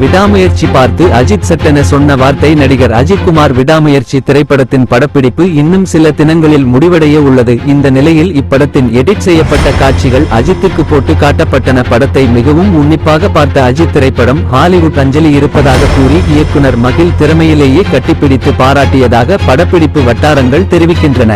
விடாமுயற்சி பார்த்து அஜித் சட்டென சொன்ன வார்த்தை நடிகர் அஜித்குமார் விடாமுயற்சி திரைப்படத்தின் படப்பிடிப்பு இன்னும் சில தினங்களில் முடிவடைய உள்ளது. இந்த நிலையில் இப்படத்தின் எடிட் செய்யப்பட்ட காட்சிகள் அஜித்துக்கு போட்டு காட்டப்பட்டன. படத்தை மிகவும் உன்னிப்பாக பார்த்த அஜித் திரைப்படம் ஹாலிவுட் அஞ்சலி இருப்பதாக கூறி இயக்குனர் மகிழ் திறமையிலேயே கட்டிப்பிடித்து பாராட்டியதாக படப்பிடிப்பு வட்டாரங்கள் தெரிவிக்கின்றன.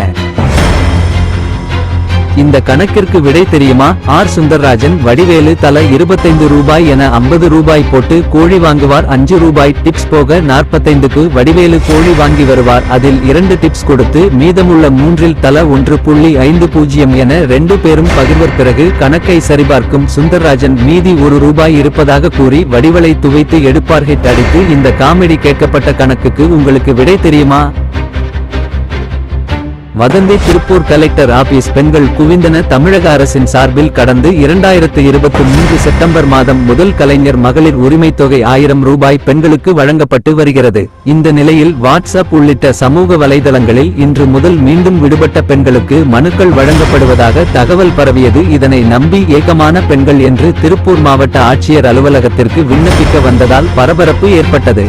இந்த கணக்கிற்கு விடை தெரியுமா? ஆர் சுந்தர்ராஜன் வடிவேலு தலா 25 ரூபாய் என 50 ரூபாய் போட்டு கோழி வாங்குவார். 5 ரூபாய் டிப்ஸ் போக 45க்கு வடிவேலு கோழி வாங்கி வருவார். அதில் 2 டிப்ஸ் கொடுத்து மீதமுள்ள 3இல் தலா 1.50 என 2 பேரும் பகிர்வர். பிறகு கணக்கை சரிபார்க்கும் சுந்தர்ராஜன் மீதி 1 ரூபாய் இருப்பதாக கூறி வடிவலை துவைத்து எடுப்பார். ஹிட் அடித்து இந்த காமெடி. கேட்கப்பட்ட கணக்குக்கு உங்களுக்கு விடை தெரியுமா? வதந்தி திருப்பூர் கலெக்டர் ஆபீஸ் பெண்கள் குவிந்தன. தமிழக அரசின் சார்பில் கடந்து 2023 செப்டம்பர் மாதம் முதல் கலைஞர் மகளிர் உரிமைத் தொகை 1000 ரூபாய் பெண்களுக்கு வழங்கப்பட்டு வருகிறது. இந்த நிலையில் வாட்ஸ்அப் உள்ளிட்ட சமூக வலைதளங்களில் இன்று முதல் மீண்டும் விடுபட்ட பெண்களுக்கு மனுக்கள் வழங்கப்படுவதாக தகவல் பரவியது. இதனை நம்பி ஏகமான பெண்கள் என்று திருப்பூர் மாவட்ட ஆட்சியர் அலுவலகத்திற்கு விண்ணப்பிக்க வந்ததால் பரபரப்பு ஏற்பட்டது.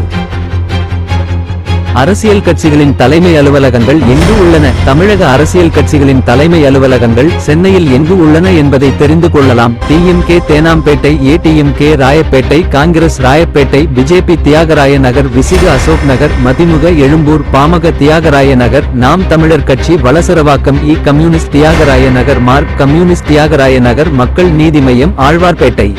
அரசியல் கட்சிகளின் தலைமை அலுவலகங்கள் எங்கு உள்ளன? தமிழக அரசியல் கட்சிகளின் தலைமை அலுவலகங்கள் சென்னையில் எங்கு உள்ளன என்பதை தெரிந்து கொள்ளலாம். டிஎம்கே தேனாம்பேட்டை, ஏடிஎம்கே ராயப்பேட்டை, காங்கிரஸ் ராயப்பேட்டை, பிஜேபி தியாகராய நகர், விசிக அசோக் நகர், மதிமுக எழும்பூர், பாமக தியாகராய நகர், நாம் தமிழர் கட்சி வலசரவாக்கம், இ communist Thyagaraya Nagar, mark communist Thyagaraya Nagar, மக்கள் நீதி மய்யம் ஆழ்வார்பேட்டை.